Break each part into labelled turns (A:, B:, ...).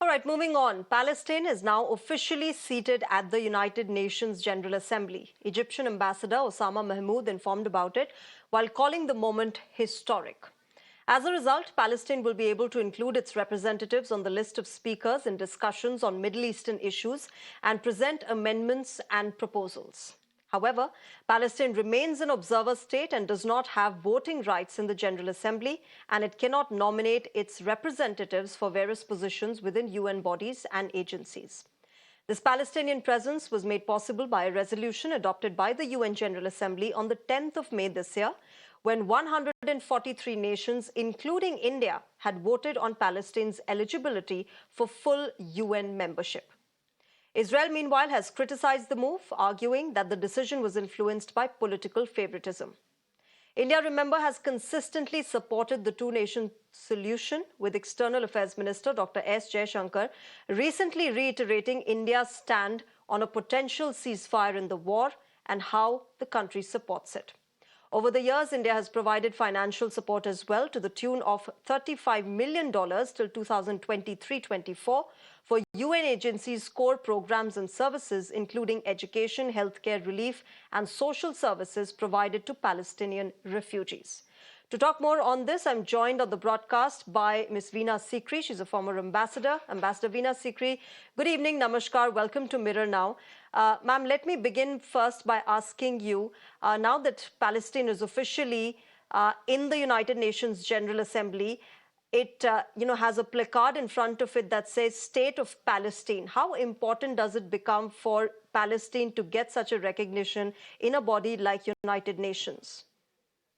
A: All right, moving on. Palestine is now officially seated at the United Nations General Assembly. Egyptian Ambassador Osama Mahmoud informed about it while calling the moment historic. As a result, Palestine will be able to include its representatives on the list of speakers in discussions on Middle Eastern issues and present amendments and proposals. However, Palestine remains an observer state and does not have voting rights in the General Assembly, and it cannot nominate its representatives for various positions within UN bodies and agencies. This Palestinian presence was made possible by a resolution adopted by the UN General Assembly on the 10th of May this year, when 143 nations, including India, had voted on Palestine's eligibility for full UN membership. Israel, meanwhile, has criticized the move, arguing that the decision was influenced by political favoritism. India, remember, has consistently supported the two-nation solution, with External Affairs Minister Dr. S. Jaishankar recently reiterating India's stand on a potential ceasefire in the war and how the country supports it. Over the years, India has provided financial support as well to the tune of $35 million till 2023-24 for UN agencies' core programs and services, including education, healthcare relief, and social services provided to Palestinian refugees. To talk more on this, I'm joined on the broadcast by Ms. Veena Sikri. She's a former ambassador. Ambassador Veena Sikri, good evening, namaskar, welcome to Mirror Now. Ma'am, let me begin first by asking you, now that Palestine is officially in the United Nations General Assembly, it has a placard in front of it that says State of Palestine. How important does it become for Palestine to get such a recognition in a body like United Nations?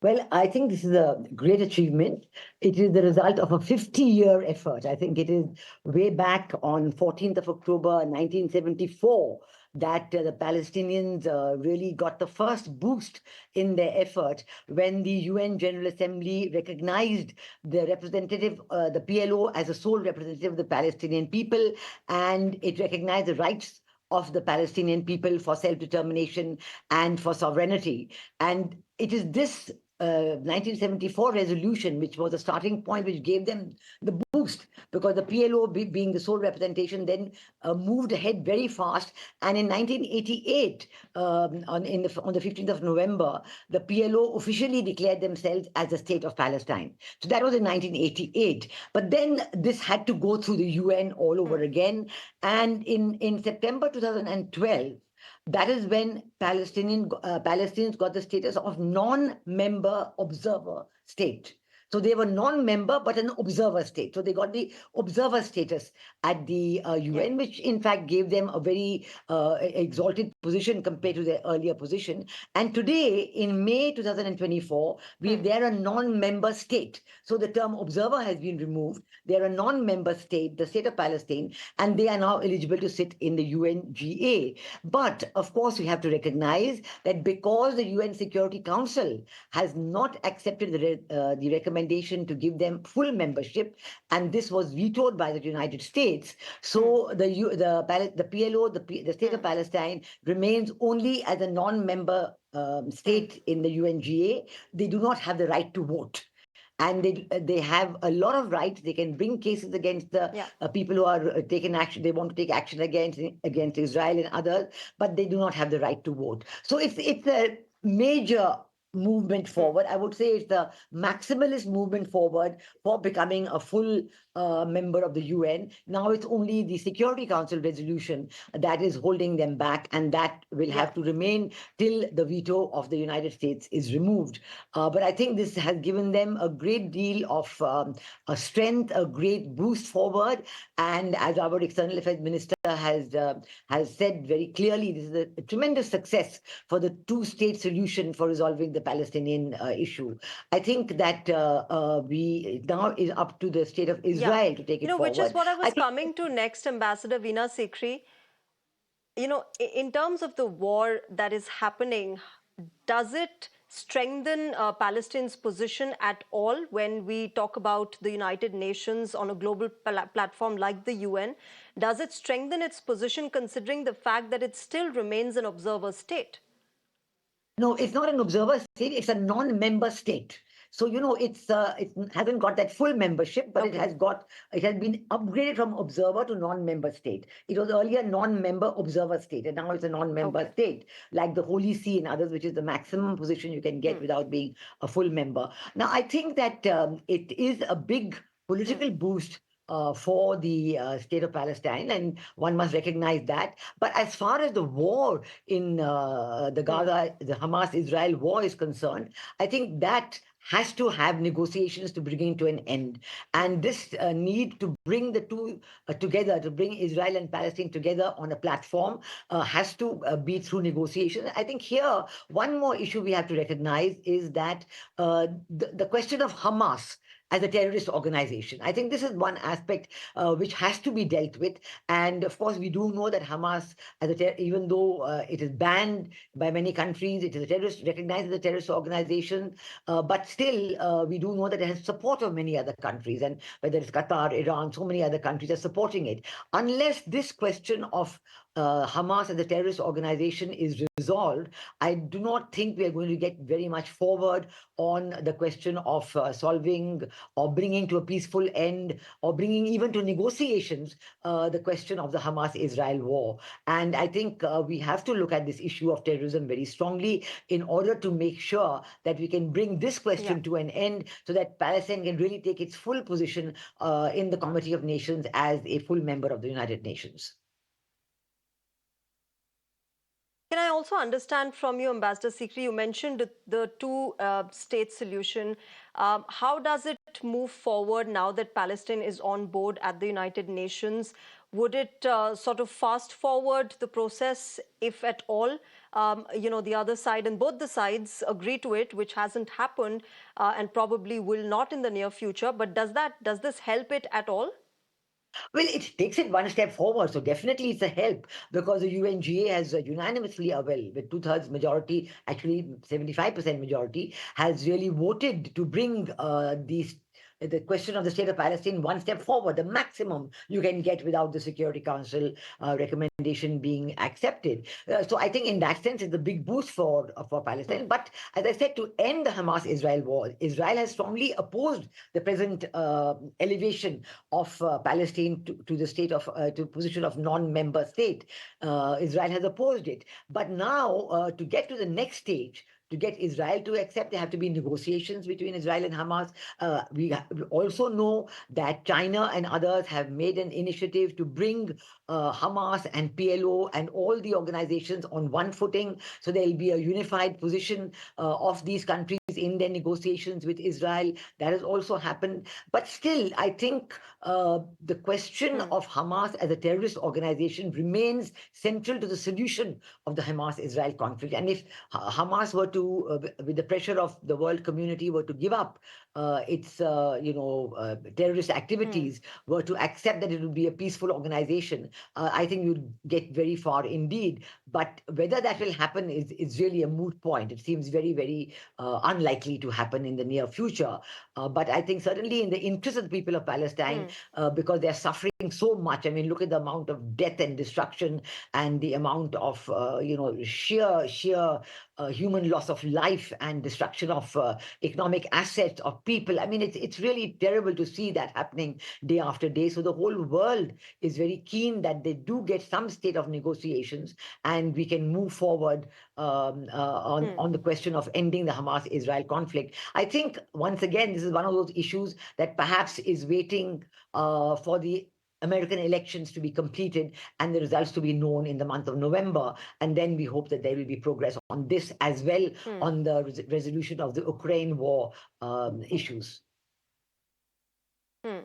B: Well, I think this is a great achievement. It is the result of a 50-year effort. I think it is way back on 14th of October 1974 that the Palestinians really got the first boost in their effort when the UN General Assembly recognized the representative, the PLO, as a sole representative of the Palestinian people, and it recognized the rights of the Palestinian people for self-determination and for sovereignty. And it is this 1974 resolution, which was a starting point, which gave them the boost, because the PLO, being the sole representation, then moved ahead very fast. And in 1988, on the 15th of November, the PLO officially declared themselves as the State of Palestine. So that was in 1988. But then this had to go through the UN all over again. And in September 2012, that is when Palestinians got the status of non-member observer state. So they were non-member, but an observer state. So they got the observer status at the UN, which in fact gave them a very exalted position compared to their earlier position. And today, in May 2024, they're a non-member state. So the term observer has been removed. They're a non-member state, the State of Palestine, and they are now eligible to sit in the UNGA. But of course, we have to recognize that because the UN Security Council has not accepted the recommendation to give them full membership, and this was vetoed by the United States. So the PLO, the State of Palestine, remains only as a non-member state in the UNGA. They do not have the right to vote. And they have a lot of rights. They can bring cases against the people who are taking action. They want to take action against Israel and others, but they do not have the right to vote. So it's a major movement forward. I would say it's the maximalist movement forward for becoming a full member of the UN. Now it's only the Security Council resolution that is holding them back, and that will have to remain till the veto of the United States is removed. But I think this has given them a great deal of strength, a great boost forward. And as our External Affairs Minister has said very clearly, this is a tremendous success for the two-state solution for resolving the Palestinian issue. I think that we now is up to the state of Israel to take it forward.
A: Which is what I was coming to next, Ambassador Veena Sikri. In terms of the war that is happening, does it strengthen Palestine's position at all when we talk about the United Nations on a global platform like the UN? Does it strengthen its position considering the fact that it still remains an observer state?
B: No, it's not an observer state, it's a non-member state. So it hasn't got that full membership, but
A: Okay.
B: it has been upgraded from observer to non-member state. It was earlier non-member observer state, and now it's a non-member
A: Okay.
B: state, like the Holy See and others, which is the maximum position you can get
A: Hmm.
B: without being a full member. Now, I think that it is a big
A: Hmm.
B: political boost for the state of Palestine, and one must recognize that. But as far as the war in the
A: Hmm.
B: Gaza, the Hamas-Israel war is concerned, I think that has to have negotiations to bring it to an end.
A: Hmm.
B: And this need to bring the two together, to bring Israel and Palestine together on a platform, has to be through negotiations. I think here, one more issue we have to recognize is that the question of Hamas as a terrorist organization. I think this is one aspect which has to be dealt with. And of course, we do know that Hamas, even though it is banned by many countries, it is a terrorist, recognized as a terrorist organization. But still, we do know that it has support of many other countries, and whether it's Qatar, Iran, so many other countries are supporting it. Unless this question of Hamas as a terrorist organization is resolved, I do not think we are going to get very much forward on the question of solving or bringing to a peaceful end or bringing even to negotiations the question of the Hamas-Israel war. And I think we have to look at this issue of terrorism very strongly in order to make sure that we can bring this
A: Yeah.
B: question to an end so that Palestine can really take its full position in the Committee of Nations as a full member of the United Nations.
A: Can I also understand from you, Ambassador Sikri, you mentioned the two-state solution. How does it move forward now that Palestine is on board at the United Nations? Would it sort of fast forward the process, if at all? The other side and both the sides agree to it, which hasn't happened and probably will not in the near future. But does this help it at all?
B: Well, it takes it one step forward. So definitely it's a help because the UNGA has unanimously, well, with two-thirds majority, actually 75% majority, has really voted to bring the question of the state of Palestine one step forward, the maximum you can get without the Security Council recommendation being accepted. So I think in that sense, it's a big boost for
A: Hmm.
B: Palestine. But as I said, to end the Hamas-Israel war, Israel has strongly opposed the present elevation of Palestine to the state of to position of non-member state. Israel has opposed it, but now to get to the next stage. To get Israel to accept, there have to be negotiations between Israel and Hamas. We also know that China and others have made an initiative to bring Hamas and PLO and all the organizations on one footing. So there will be a unified position of these countries in their negotiations with Israel. That has also happened. But still, I think the question
A: Hmm.
B: of Hamas as a terrorist organization remains central to the solution of the Hamas-Israel conflict. And if Hamas were to, with the pressure of the world community, were to give up its, terrorist
A: Hmm.
B: activities, were to accept that it would be a peaceful organization, I think you'd get very far indeed. But whether that will happen is really a moot point. It seems very, very unlikely to happen in the near future. But I think certainly in the interest of the people of Palestine,
A: Hmm.
B: because they're suffering so much. I mean, look at the amount of death and destruction and the amount of, sheer human loss of life and destruction of economic assets of people. I mean, it's really terrible to see that happening day after day. So the whole world is very keen that they do get some state of negotiations and we can move forward
A: Hmm.
B: on the question of ending the Hamas-Israel conflict. I think once again, this is one of those issues that perhaps is waiting for the American elections to be completed and the results to be known in the month of November. And then we hope that there will be progress on this as well
A: Hmm.
B: on the resolution of the Ukraine war issues.
A: Hmm.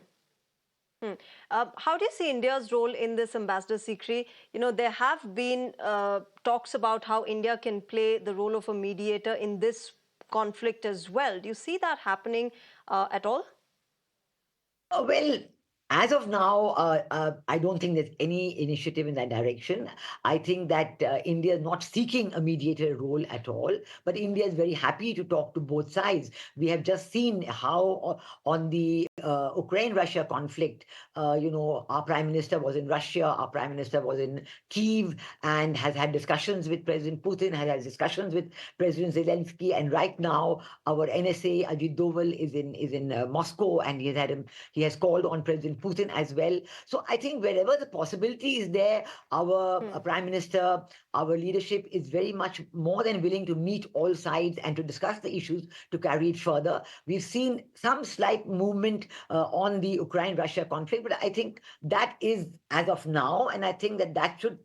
A: Hmm. How do you see India's role in this, Ambassador Sikri? There have been talks about how India can play the role of a mediator in this conflict as well. Do you see that happening at all?
B: Well, as of now, I don't think there's any initiative in that direction. I think that India is not seeking a mediator role at all, but India is very happy to talk to both sides. We have just seen how on the Ukraine-Russia conflict, our Prime Minister was in Russia, our Prime Minister was in Kyiv, and has had discussions with President Putin, has had discussions with President Zelensky, and right now our NSA Ajit Doval is in Moscow, and he has called on President Putin as well. So I think wherever the possibility is there, our Prime Minister, our leadership is very much more than willing to meet all sides and to discuss the issues to carry it further. We've seen some slight movement on the Ukraine-Russia conflict, but I think that is as of now, and I think that should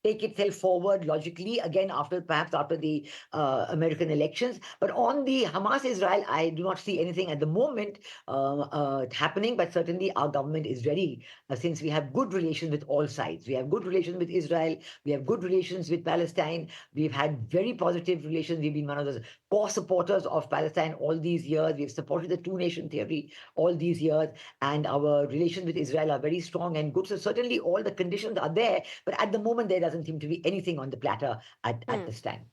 B: take itself forward logically again perhaps after the American elections. But on the Hamas Israel, I do not see anything at the moment happening. But certainly our government is ready since we have good relations with all sides. We have good relations with Israel. We have good relations with Palestine. We've had very positive relations. We've been one of the core supporters of Palestine all these years. We've supported the two-nation theory all these years, and our relations with Israel are very strong and good. So certainly all the conditions are there, but at the moment there doesn't seem to be anything on the platter at this time.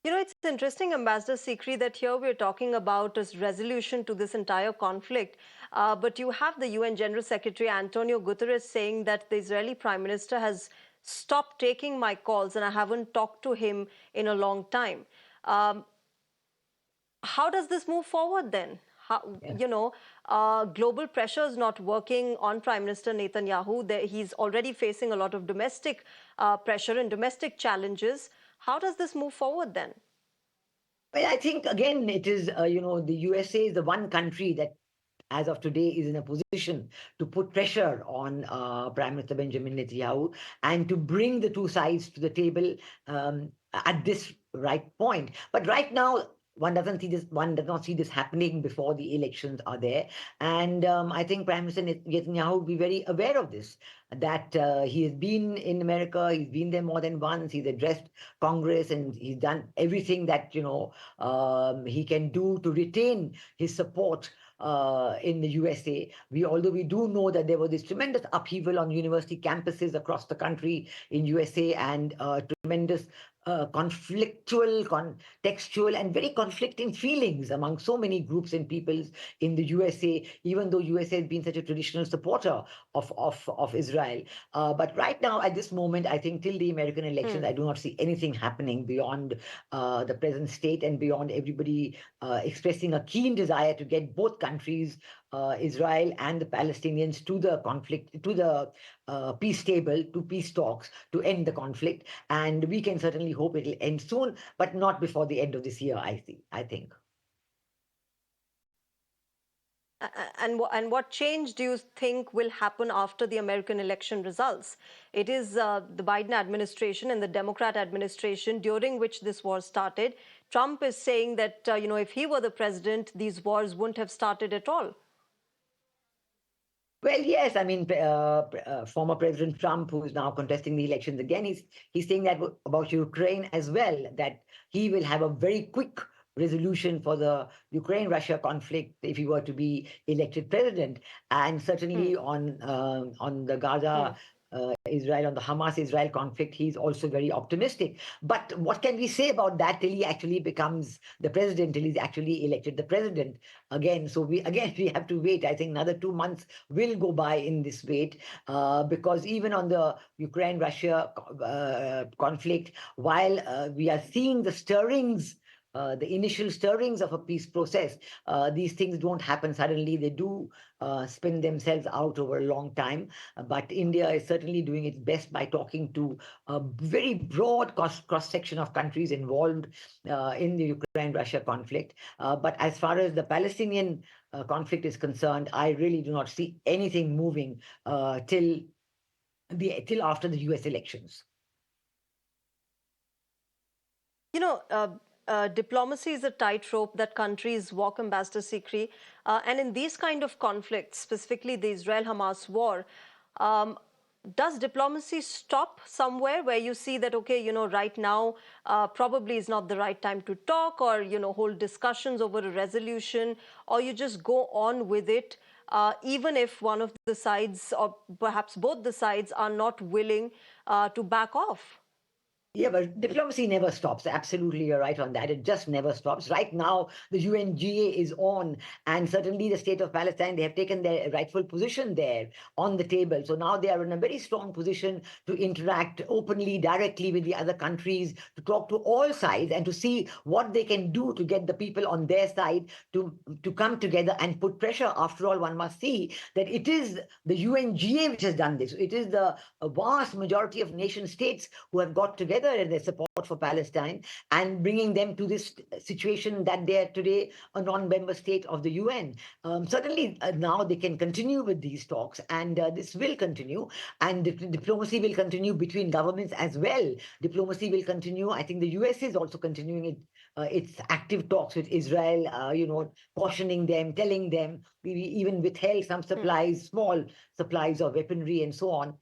A: It's interesting, Ambassador Sikri, that here we're talking about a resolution to this entire conflict. But you have the UN General Secretary Antonio Guterres saying that the Israeli Prime Minister has stopped taking my calls and I haven't talked to him in a long time. How does this move forward then? Global pressure is not working on Prime Minister Netanyahu. He's already facing a lot of domestic pressure and domestic challenges. How does this move forward then?
B: Well, I think again it is, the USA is the one country that as of today is in a position to put pressure on Prime Minister Benjamin Netanyahu and to bring the two sides to the table at this right point. But right now, one does not see this happening before the elections are there. And I think Prime Minister Netanyahu will be very aware of this, that he has been in America, he's been there more than once, he's addressed Congress, and he's done everything that, he can do to retain his support in the USA. Although we do know that there was this tremendous upheaval on university campuses across the country in USA, and tremendous conflictual, contextual, and very conflicting feelings among so many groups and peoples in the USA, even though USA has been such a traditional supporter of Israel. But right now, at this moment, I think till the American elections, I do not see anything happening beyond the present state and beyond everybody expressing a keen desire to get both countries, Israel and the Palestinians, to the conflict, to the peace table, to peace talks, to end the conflict. And we can certainly hope it'll end soon, but not before the end of this year, I think.
A: And what change do you think will happen after the American election results? It is the Biden administration and the Democrat administration during which this war started. Trump is saying that, if he were the president, these wars wouldn't have started at all.
B: Well, yes, I mean, former President Trump, who is now contesting the elections again, he's saying that about Ukraine as well, that he will have a very quick resolution for the Ukraine-Russia conflict if he were to be elected president, and certainly on the Gaza. Israel, on the Hamas-Israel conflict, he's also very optimistic. But what can we say about that till he actually becomes the president, till he's actually elected the president again? So we have to wait. I think another 2 months will go by in this wait, because even on the Ukraine-Russia conflict, while we are seeing the stirrings, the initial stirrings of a peace process, these things don't happen suddenly. They do spin themselves out over a long time. But India is certainly doing its best by talking to a very broad cross-section of countries involved in the Ukraine-Russia conflict. But as far as the Palestinian conflict is concerned, I really do not see anything moving till after the US elections.
A: Diplomacy is a tightrope that countries walk, Ambassador Sikri. And in these kind of conflicts, specifically the Israel-Hamas war, does diplomacy stop somewhere where you see that, okay, right now probably is not the right time to talk, or, hold discussions over a resolution, or you just go on with it, even if one of the sides, or perhaps both the sides, are not willing to back off?
B: Yeah, but diplomacy never stops. Absolutely, you're right on that. It just never stops. Right now, the UNGA is on, and certainly the state of Palestine, they have taken their rightful position there on the table. So now they are in a very strong position to interact openly, directly with the other countries, to talk to all sides and to see what they can do to get the people on their side to come together and put pressure. After all, one must see that it is the UNGA which has done this. It is the vast majority of nation states who have got together in their support for Palestine and bringing them to this situation that they are today a non-member state of the UN. Certainly now they can continue with these talks, and this will continue, and diplomacy will continue between governments as well. Diplomacy will continue. I think the US is also continuing its active talks with Israel, cautioning them, telling them. We even withheld some supplies, small supplies of weaponry and so on.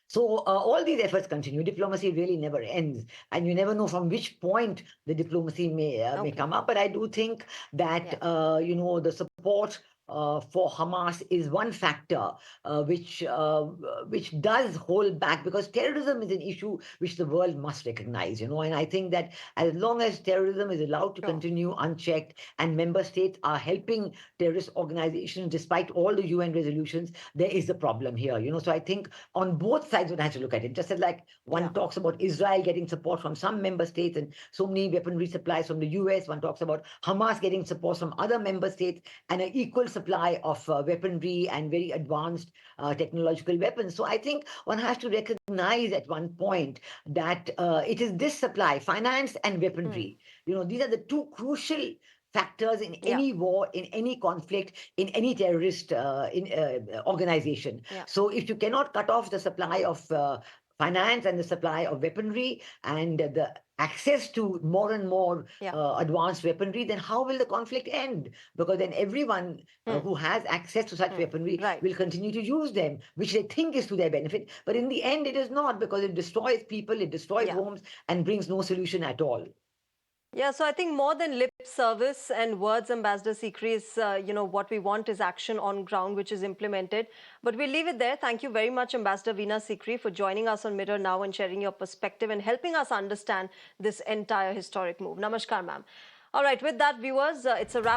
B: So all these efforts continue. Diplomacy really never ends, and you never know from which point the diplomacy may
A: Okay.
B: come up. But I do think that
A: Yeah.
B: the support for Hamas is one factor which does hold back, because terrorism is an issue which the world must recognize. And I think that as long as terrorism is allowed to
A: Sure.
B: continue unchecked and member states are helping terrorist organizations despite all the UN resolutions, there is a problem here. So I think on both sides one has to look at it. Just as like
A: Yeah.
B: one talks about Israel getting support from some member states and so many weaponry supplies from the US, one talks about Hamas getting support from other member states and an equal supply of weaponry and very advanced technological weapons. So I think one has to recognize at one point that it is this supply, finance and
A: Hmm.
B: weaponry. These are the two crucial factors in
A: Yeah.
B: any war, in any conflict, in any terrorist organization.
A: Yeah.
B: So if you cannot cut off the supply of finance and the supply of weaponry and the access to more and more
A: Yeah.
B: advanced weaponry, then how will the conflict end? Because then everyone
A: Hmm.
B: who has access to such
A: Hmm.
B: weaponry
A: Right.
B: will continue to use them, which they think is to their benefit. But in the end, it is not, because it destroys people, it destroys
A: Yeah.
B: homes, and brings no solution at all.
A: Yeah, so I think more than lip service and words, Ambassador Sikri, is, what we want is action on ground, which is implemented. But we'll leave it there. Thank you very much, Ambassador Veena Sikri, for joining us on Mirror Now and sharing your perspective and helping us understand this entire historic move. Namaskar, ma'am. All right, with that, viewers, it's a wrap.